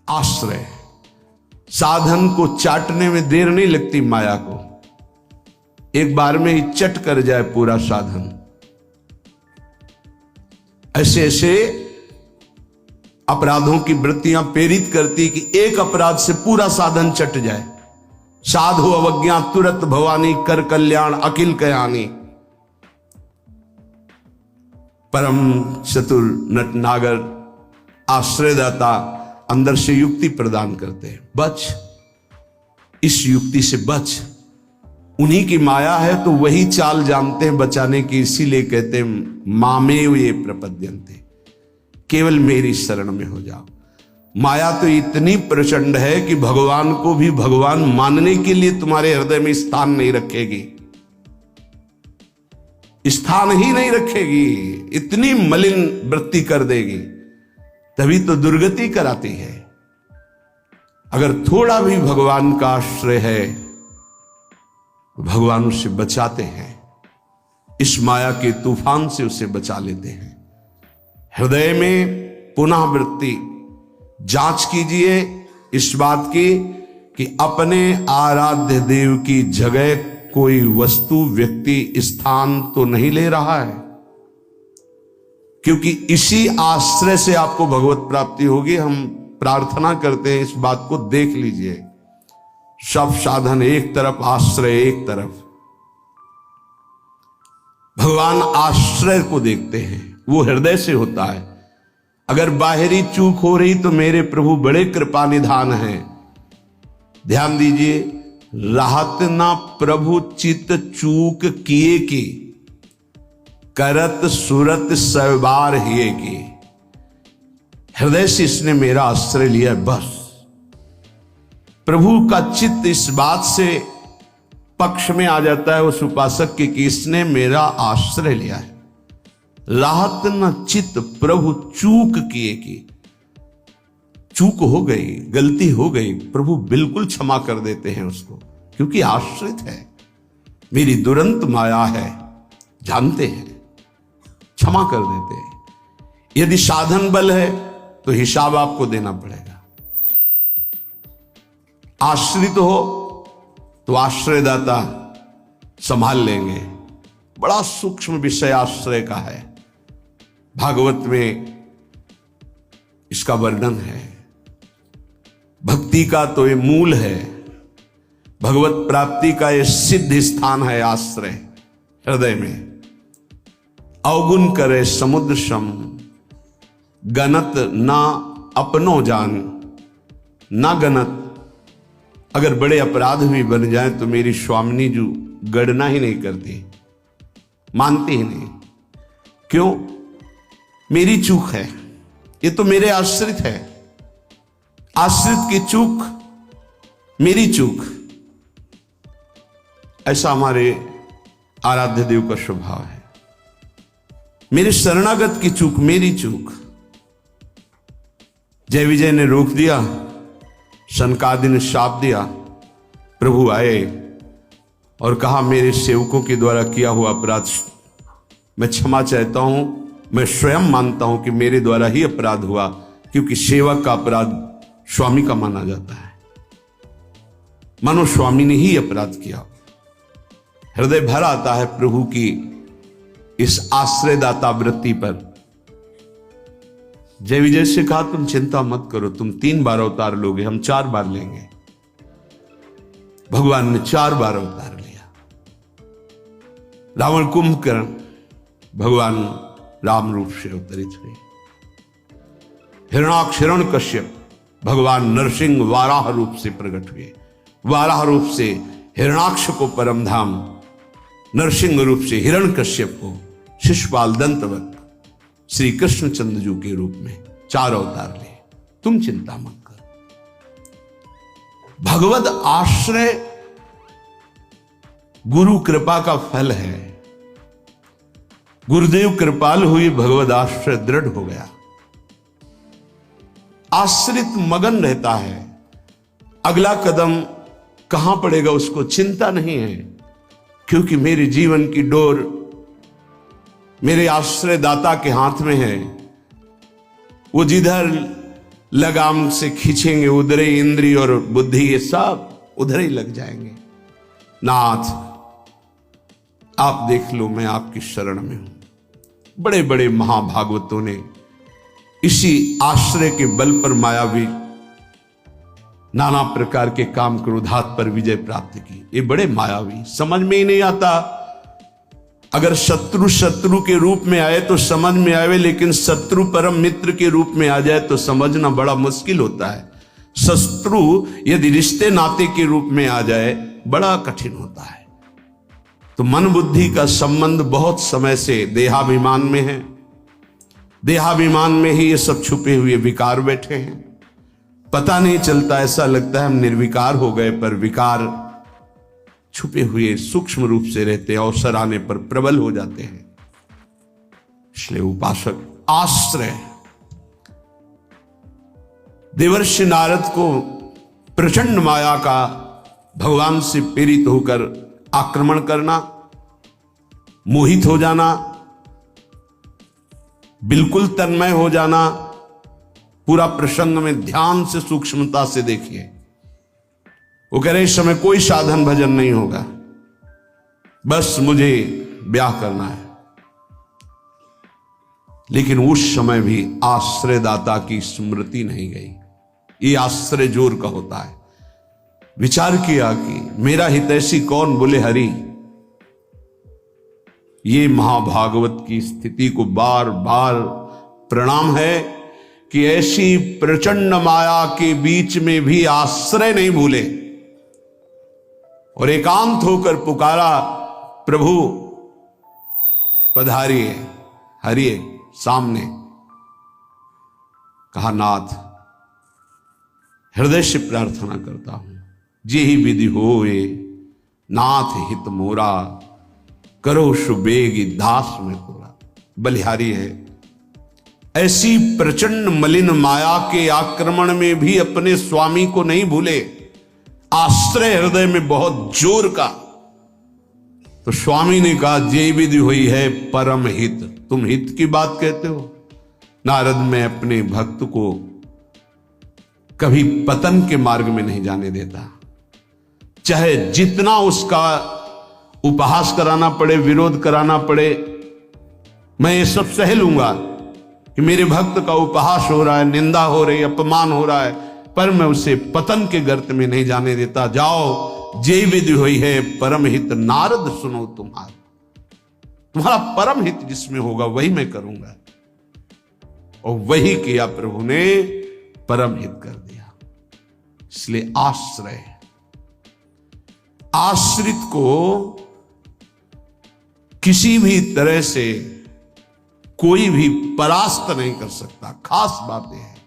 आश्रय। साधन को चाटने में देर नहीं लगती माया को, एक बार में ही चट कर जाए पूरा साधन। ऐसे ऐसे अपराधों की वृत्तियां प्रेरित करती कि एक अपराध से पूरा साधन चट जाए। साधु अवज्ञा तुरत भवानी, कर कल्याण अखिल कयानी। परम चतुर नटनागर आश्रयदाता अंदर से युक्ति प्रदान करते हैं। बच, इस युक्ति से बच। उन्हीं की माया है तो वही चाल जानते हैं बचाने की, इसीलिए कहते हैं मामेव ये प्रपद्यन्ते, केवल मेरी शरण में हो जाओ। माया तो इतनी प्रचंड है कि भगवान को भी भगवान मानने के लिए तुम्हारे हृदय में स्थान नहीं रखेगी, स्थान ही नहीं रखेगी, इतनी मलिन वृत्ति कर देगी। तभी तो दुर्गति कराती है। अगर थोड़ा भी भगवान का आश्रय है, भगवान उसे बचाते हैं, इस माया के तूफान से उसे बचा लेते हैं। हृदय में पुनः वृत्ति जांच कीजिए इस बात की कि अपने आराध्य देव की जगह कोई वस्तु, व्यक्ति, स्थान तो नहीं ले रहा है, क्योंकि इसी आश्रय से आपको भगवत प्राप्ति होगी। हम प्रार्थना करते हैं, इस बात को देख लीजिए। सब साधन एक तरफ, आश्रय एक तरफ। भगवान आश्रय को देखते हैं, वो हृदय से होता है। अगर बाहरी चूक हो रही तो मेरे प्रभु बड़े कृपा निधान हैं। ध्यान दीजिए, राहत ना प्रभु चित चूक किए की, करत सुरत सवार हिए की। हृदय से इसने मेरा आश्रय लिया, बस। प्रभु का चित्त इस बात से पक्ष में आ जाता है उस उपासक के कि इसने मेरा आश्रय लिया है। राहत न चित्त प्रभु चूक किए की, चूक हो गई, गलती हो गई, प्रभु बिल्कुल क्षमा कर देते हैं उसको, क्योंकि आश्रित है, मेरी दुरंत माया है, जानते हैं, क्षमा कर देते हैं। यदि साधन बल है तो हिसाब आपको देना पड़ेगा। आश्रित हो तो आश्रयदाता संभाल लेंगे। बड़ा सूक्ष्म विषय आश्रय का है, भागवत में इसका वर्णन है। भक्ति का तो ये मूल है, भगवत प्राप्ति का ये सिद्ध स्थान है आश्रय, हृदय में। अवगुण करे समुद्र सम, गणत ना अपनो जान, ना गणत। अगर बड़े अपराध भी बन जाए तो मेरी स्वामिनी जो गणना ही नहीं करती, मानती ही नहीं। क्यों? मेरी चूक है, ये तो मेरे आश्रित है। आश्रित की चूक मेरी चूक, ऐसा हमारे आराध्य देव का स्वभाव है। मेरे शरणागत की चूक मेरी चूक। जय विजय ने रोक दिया, सनकादि ने शाप दिया। प्रभु आए और कहा मेरे सेवकों के द्वारा किया हुआ अपराध मैं क्षमा चाहता हूं। मैं स्वयं मानता हूं कि मेरे द्वारा ही अपराध हुआ, क्योंकि सेवक का अपराध स्वामी का माना जाता है। मानो स्वामी ने ही अपराध किया। हृदय भर आता है प्रभु की इस आश्रयदाता वृत्ति पर। जय विजय से कहा तुम चिंता मत करो, तुम 3 बार अवतार लोगे, हम 4 बार लेंगे। भगवान ने 4 बार अवतार लिया। रावण कुंभकर्ण भगवान राम रूप से अवतरित हुए। हिरणाक्ष हिरण्यकश्यप भगवान नरसिंह वाराह रूप से प्रकट हुए। वाराह रूप से हिरणाक्ष को परम धाम, नरसिंह रूप से हिरण्यकश्यप को शिशुपाल दंतवत श्री कृष्णचंद्र जी के रूप में 4 अवतार लिए। तुम चिंता मत कर। भगवद आश्रय गुरु कृपा का फल है। गुरुदेव कृपाल हुई, भगवद आश्रय दृढ़ हो गया। आश्रित मगन रहता है, अगला कदम कहां पड़ेगा उसको चिंता नहीं है, क्योंकि मेरे जीवन की डोर मेरे आश्रयदाता के हाथ में है। वो जिधर लगाम से खींचेंगे, उधर ही इंद्रिय और बुद्धि ये सब उधर ही लग जाएंगे। नाथ आप देख लो, मैं आपकी शरण में हूं। बड़े बड़े महाभागवतों ने इसी आश्रय के बल पर मायावी नाना प्रकार के काम क्रोधात पर विजय प्राप्त की। ये बड़े मायावी, समझ में ही नहीं आता। अगर शत्रु शत्रु के रूप में आए तो समझ में आवे, लेकिन शत्रु परम मित्र के रूप में आ जाए तो समझना बड़ा मुश्किल होता है। शत्रु यदि रिश्ते नाते के रूप में आ जाए बड़ा कठिन होता है। तो मन बुद्धि का संबंध बहुत समय से देहाभिमान में है। देहाभिमान में ही ये सब छुपे हुए विकार बैठे हैं, पता नहीं चलता। ऐसा लगता है हम निर्विकार हो गए, पर विकार छुपे हुए सूक्ष्म रूप से रहते, अवसर आने पर प्रबल हो जाते हैं। इसलिए उपासक आश्रय, देवर्षि नारद को प्रचंड माया का भगवान से प्रेरित होकर आक्रमण करना, मोहित हो जाना, बिल्कुल तन्मय हो जाना। पूरा प्रसंग में ध्यान से सूक्ष्मता से देखिए। वो कह रहे इस समय कोई साधन भजन नहीं होगा, बस मुझे ब्याह करना है। लेकिन उस समय भी आश्रयदाता की स्मृति नहीं गई। ये आश्रय जोर का होता है। विचार किया कि मेरा हितैषी कौन, बोले हरि। ये महाभागवत की स्थिति को बार बार प्रणाम है कि ऐसी प्रचंड माया के बीच में भी आश्रय नहीं भूले और एकांत होकर पुकारा, प्रभु पधारिए, हरिए सामने। कहा नाथ हृदय से प्रार्थना करता हूं, जे ही विधि होए नाथ हित मोरा, करो सुबेगी दास में पूरा। बलिहारी है। ऐसी प्रचंड मलिन माया के आक्रमण में भी अपने स्वामी को नहीं भूले। आश्रय हृदय में बहुत जोर का। तो स्वामी ने कहा जे विधि हुई है परम हित। तुम हित की बात कहते हो? नारद, मैं अपने भक्त को कभी पतन के मार्ग में नहीं जाने देता। चाहे जितना उसका उपहास कराना पड़े, विरोध कराना पड़े, मैं ये सब सह लूंगा कि मेरे भक्त का उपहास हो रहा है, निंदा हो रही, अपमान हो रहा है, पर मैं उसे पतन के गर्त में नहीं जाने देता। जाओ, जे विधि हुई है परम हित, नारद सुनो तुम्हारा परम हित जिसमें होगा वही मैं करूंगा। और वही किया प्रभु ने, परम हित कर दिया। इसलिए आश्रय, आश्रित को किसी भी तरह से कोई भी परास्त नहीं कर सकता। खास बातें हैं।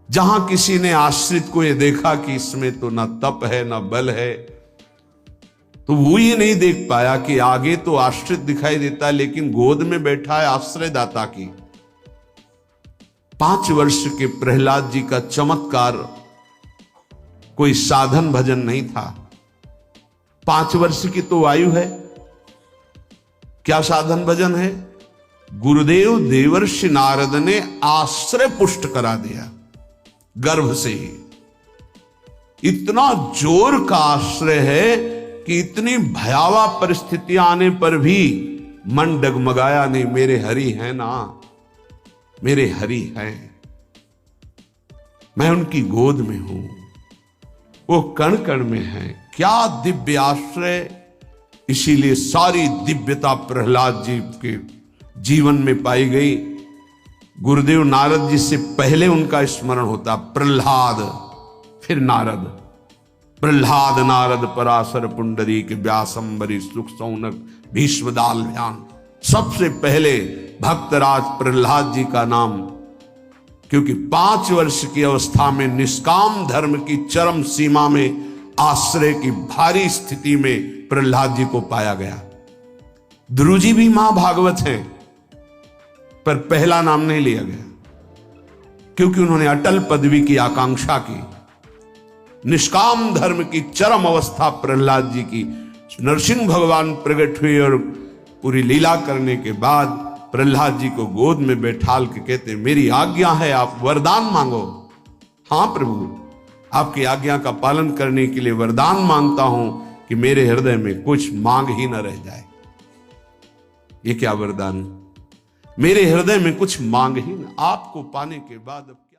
जहां किसी ने आश्रित को यह देखा कि इसमें तो ना तप है ना बल है, तो वो ये नहीं देख पाया कि आगे तो आश्रित दिखाई देता है लेकिन गोद में बैठा है आश्रयदाता की। 5 वर्ष के प्रहलाद जी का चमत्कार कोई साधन भजन नहीं था। 5 वर्ष की तो आयु है, क्या साधन भजन है? गुरुदेव देवर्षि नारद ने आश्रय पुष्ट करा दिया गर्भ से ही। इतना जोर का आश्रय है कि इतनी भयावह परिस्थितियां आने पर भी मन डगमगाया नहीं। मेरे हरि हैं ना, मेरे हरि हैं, मैं उनकी गोद में हूं, वो कण कण में है। क्या दिव्य आश्रय! इसीलिए सारी दिव्यता प्रहलाद जी के जीवन में पाई गई। गुरुदेव नारद जी से पहले उनका स्मरण होता प्रहलाद, फिर नारद। प्रहलाद नारद पराशर पुंडरीक व्यासंबरी सुख सौनक भीष्म दाल्भ्यान। सबसे पहले भक्तराज प्रहलाद जी का नाम, क्योंकि 5 वर्ष की अवस्था में निष्काम धर्म की चरम सीमा में आश्रय की भारी स्थिति में प्रहलाद जी को पाया गया। ध्रुव जी भी महाभागवत हैं, पर पहला नाम नहीं लिया गया क्योंकि उन्होंने अटल पदवी की आकांक्षा की। निष्काम धर्म की चरम अवस्था प्रहलाद जी की। नरसिंह भगवान प्रकट हुए और पूरी लीला करने के बाद प्रहलाद जी को गोद में बैठाल के कहते, मेरी आज्ञा है, आप वरदान मांगो। हाँ प्रभु, आपकी आज्ञा का पालन करने के लिए वरदान मांगता हूं कि मेरे हृदय में कुछ मांग ही न रह जाए। ये क्या वरदान? मेरे हृदय में कुछ मांग ही न, आपको पाने के बाद अब क्या।